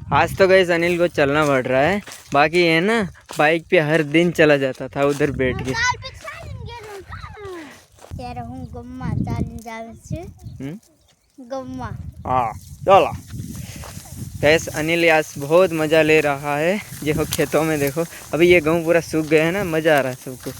आज तो गैस अनिल को चलना पड़ रहा है, बाकी है ना बाइक पे हर दिन चला जाता था उधर बैठ के। हाँ चलो गैस, अनिल आज बहुत मज़ा ले रहा है। देखो खेतों में देखो, अभी ये गेहूँ पूरा सूख गया है ना, मज़ा आ रहा है सबको।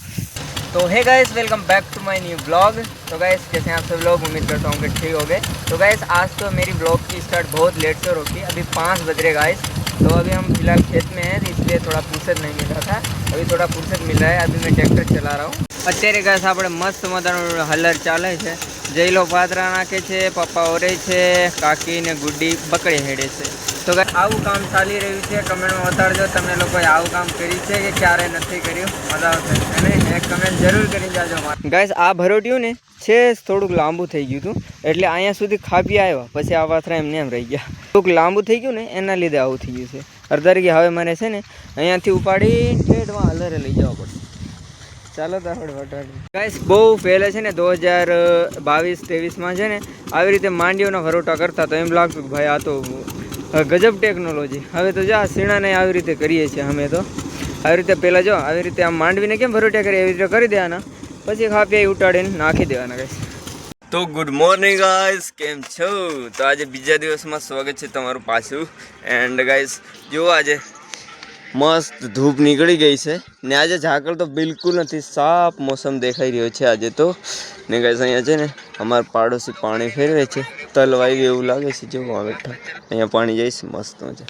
तो है guys, welcome back to my new blog. तो गाइस कैसे हैं आप सब लोग, उम्मीद करता हूँ कि ठीक हो गए। तो गाइस आज तो मेरी ब्लॉग की स्टार्ट बहुत लेट से होगी, अभी 5 बज रहे गाइस। तो अभी हम फिलहाल खेत में हैं, तो इसलिए थोड़ा फुर्सत नहीं मिल रहा था, अभी थोड़ा फुर्सत मिल रहा है। अभी मैं ट्रैक्टर चला रहा हूँ। અત્યારે ગાઈસ આપણે મસ્ત મજાનું હલર ચાલે છે, જયલો પાદરા નાખે છે, પપ્પા ઓરે છે, કાકી ને ગુડ્ડી બકડી હેડે છે। તો ગાઈસ આવું કામ ચાલી રહ્યું છે, કમેન્ટમાં બતાડજો તમને લોકોએ આવું કામ કર્યું છે કે ક્યારે નથી કર્યું, મજા આવશે અને એક કમેન્ટ જરૂર કરી જાજો। ગાઈસ આ ભરોટિયું ને છે થોડુંક લાંબુ થઈ ગયું હતું, એટલે અહીંયા સુધી ખાપી આવ્યા, પછી આ વાથરા એમને એમ રહી ગયા। થોડુંક લાંબુ થઈ ગયું ને એના લીધે આવું થઈ ગયું છે। અડધા કે હવે મને છે ને અહીંયાથી ઉપાડી ઠેઠમાં હલરે લઈ જવા પડશે। ચાલો તો આપણે વટાડી ગાઈસ, બહુ પહેલે છે ને 2022-23માં છે ને આવી રીતે માંડીઓના ભરોટા કરતા, તો એમ લાગતું કે ભાઈ આ તો ગજબ ટેકનોલોજી। હવે તો જા સીણાને આવી રીતે કરીએ છીએ અમે, તો આવી રીતે પહેલાં જો આવી રીતે આમ માંડવીને કેમ ભરોટા કરીએ એવી રીતે કરી દેવાના, પછી ખાપી ઉટાડીને નાખી દેવાના ગાઈસ। તો ગુડ મોર્નિંગ ગાઈસ, કેમ છો? તો આજે બીજા દિવસમાં સ્વાગત છે તમારું પાછું। એન્ડ ગાઈસ જુઓ, આજે મસ્ત ધૂપ નીકળી ગઈ છે ને આજે ઝાકળ તો બિલકુલ નથી, સાફ મોસમ દેખાઈ રહ્યો છે આજે તો। ને ગાઈસ અહીંયા છે ને અમારા પાડોશી પાણી ફેરવે છે, તલવાઈ ગયું એવું લાગે છે। જો બેઠા અહીંયા પાણી જાય છે મસ્ત મજા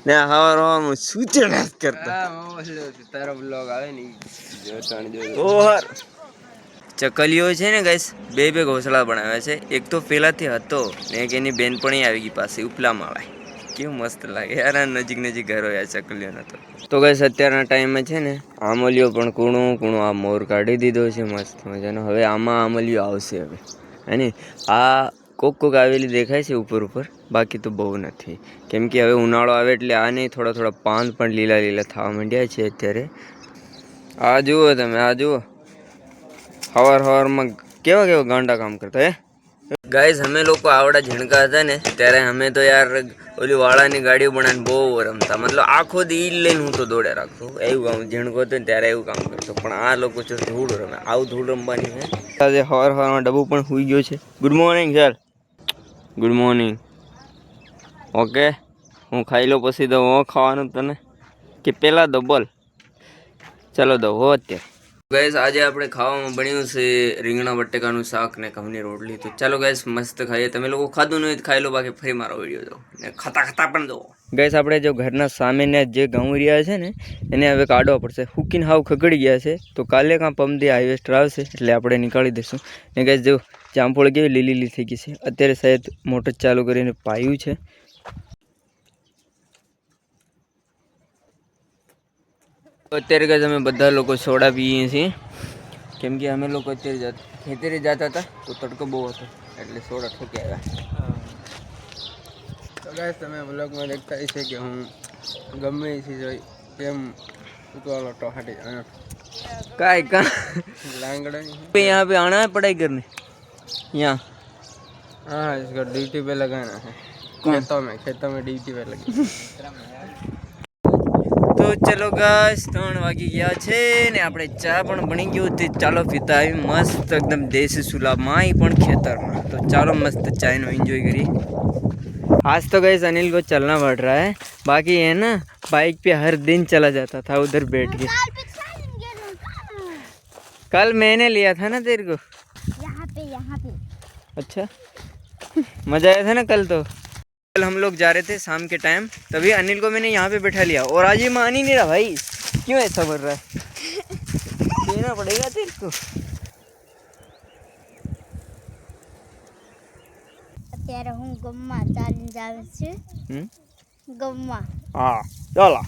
ને હવાર હવામાં સૂચે નાશ કરતા તારો બ્લોગ આવે ને ઓહર ચકલીઓ છે ને ગાઈસ, બે ઘોંસલા બનાવ્યા છે। એક તો પહેલાંથી હતો ને એક એની બેનપણી આવી ગઈ પાસે ઉપલા માળા। કેવું મસ્ત લાગે યાર, નજીક નજીક ઘર હોય ચકલીઓના। તો ગાઈસ અત્યારના ટાઈમમાં છે ને આમલીઓ પણ કૂણું કૂણું આ મોર કાઢી દીધો છે મસ્ત મજાનો। હવે આમાં આમલીઓ આવશે હવે, અને આ કોક આવેલી દેખાય છે ઉપર ઉપર, બાકી તો બહુ નથી, કેમ કે હવે ઉનાળો આવે એટલે આ નહીં, થોડા થોડા પાન પણ લીલા લીલા થવા માંડ્યા છે અત્યારે। આ જુઓ તમે, આ જુઓ સવારમાં કેવા કેવા ગાંડા કામ કરતા હે ગાઈસ। અમે લોકો આવડા ઝીણકા હતા ને ત્યારે અમે તો યાર ઓલી વાળાની ગાડીઓ બનાવીને બહુ રમતા, મતલબ આખો દી ઈ લઈને હું તો દોડે રાખતો, એવું કામ ઝીણકો હતો ને ત્યારે એવું કામ કરતો। પણ આ લોકો છે ધૂળ રમે, આવું ધૂળ રમવાની છે। આજે સવારમાં ડબ્બુ પણ સુઈ ગયો છે। Good morning sir, good morning. Okay, હું ખાઈ લો પછી દઉં હો ખાવાનું તને, કે પહેલાં દો બોલ? ચાલો દો હો અત્યારે। ગાઈસ આજે આપણે ખાવામાં બન્યું છે રીંગણા બટેકાનું શાક ને ઘઉંની રોટલી। તો ચાલો ગાઈસ મસ્ત ખાઈએ, તમે લોકો ખાધું નહીં ખાઈ લો, બાકી ફરી મારો વિડીયો જો ને ખાતા ખાતા પણ જો ગાઈસ। આપણે જો ઘરના સામેના જે ઘઉં રહ્યા છે ને એને હવે કાઢવા પડશે, હુકીને હાવ ખગડી ગયા છે। તો કાલે કાં પમદી હાઈવેસ્ટર આવશે એટલે આપણે નીકાળી દઈશું। ને ગાઈસ જો જામફળ કેવી લીલી લીલી થઈ ગઈ છે, અત્યારે શાયદ મોટર ચાલુ કરીને પાયું છે। અત્યારે ગાઈસ અમે બધા લોકો સોડા પીએ છીએ, કેમ કે અમે લોકો અત્યારે ખેતરે જતા હતા તો તડકો બહુ હતો એટલે સોડા ઠોકી આવ્યા। તો ગાઈસ તમે બ્લોગમાં દેખતા હશે કે હું ગમે છે જોઈ કેમ उतवालो टोहाटी काय का लांगड़ा पे यहाँ पे आना है पढ़ाई करने यहाँ। हाँ इसका ड्यूटी पे लगाना है, खेतों में ड्यूटी पे लगी। तो चलो गाइस 3 वागी गया છે ને આપણે ચા પણ બની ગયું છે, ચાલો પીતા આવી મસ્ત એકદમ દેશી સુલામાં ही પણ ખેતરમાં। तो ચાલો मस्त चाय नो एंजॉय करिए। आज तो गाइस अनिल को चलना पड़ रहा है, बाकी है ना बाइक पे हर दिन चला जाता था उधर बैठ के। कल मैंने लिया था ना तेरे को यहाँ पे। अच्छा मजा आया था ना कल? तो कल हम लोग जा रहे थे शाम के टाइम, तभी अनिल को मैंने यहाँ पे बैठा लिया और आज ये मान ही नहीं रहा। भाई क्यों ऐसा बोल रहा है? देना पड़ेगा तेरे को। અત્યારે હું ગમ્મા ચાલીને જાઉં છું ગમ્મા। हाँ चलो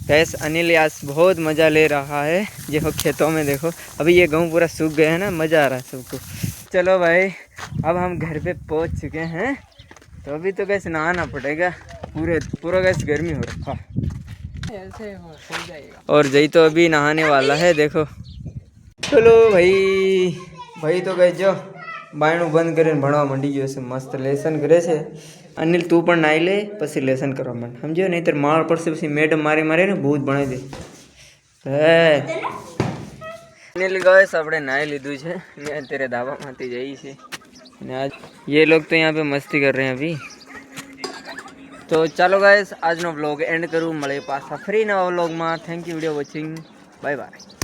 गैस, अनिल आज बहुत मज़ा ले रहा है। देखो खेतों में देखो, अभी ये गेहूँ पूरा सूख गया है ना, मज़ा आ रहा है सबको। चलो भाई अब हम घर पे पहुँच चुके हैं, तो अभी तो गैस नहाना पड़ेगा, पूरा गैस गर्मी हो रखा ऐसे हो जाएगा। और जय तो अभी नहाने वाला है देखो। चलो भाई तो गए जो बायणું બંધ કરીને ભણવા માંડી ગયો છે, મસ્ત લેસન કરે છે। અનિલ તું પણ નાહી લે પછી લેસન કરવા માંડ સમજ્યો નહીંતર માળ પડશે પછી મેડમ મારી ને બહુ જ ભણાવી દે હે अनिल गाइस આપણે નાહી લીધું છે ને અત્યારે ધાબામાંથી જઈએ છીએ અને આજ ये लोग तो यहाँ पे मस्ती कर रहे हैं अभी तो ચાલો ગાइस આજનો વ્લોગ એન્ડ કરું મળે પાછા ફરી નવા વ્લોગમાં thank you video watching bye bye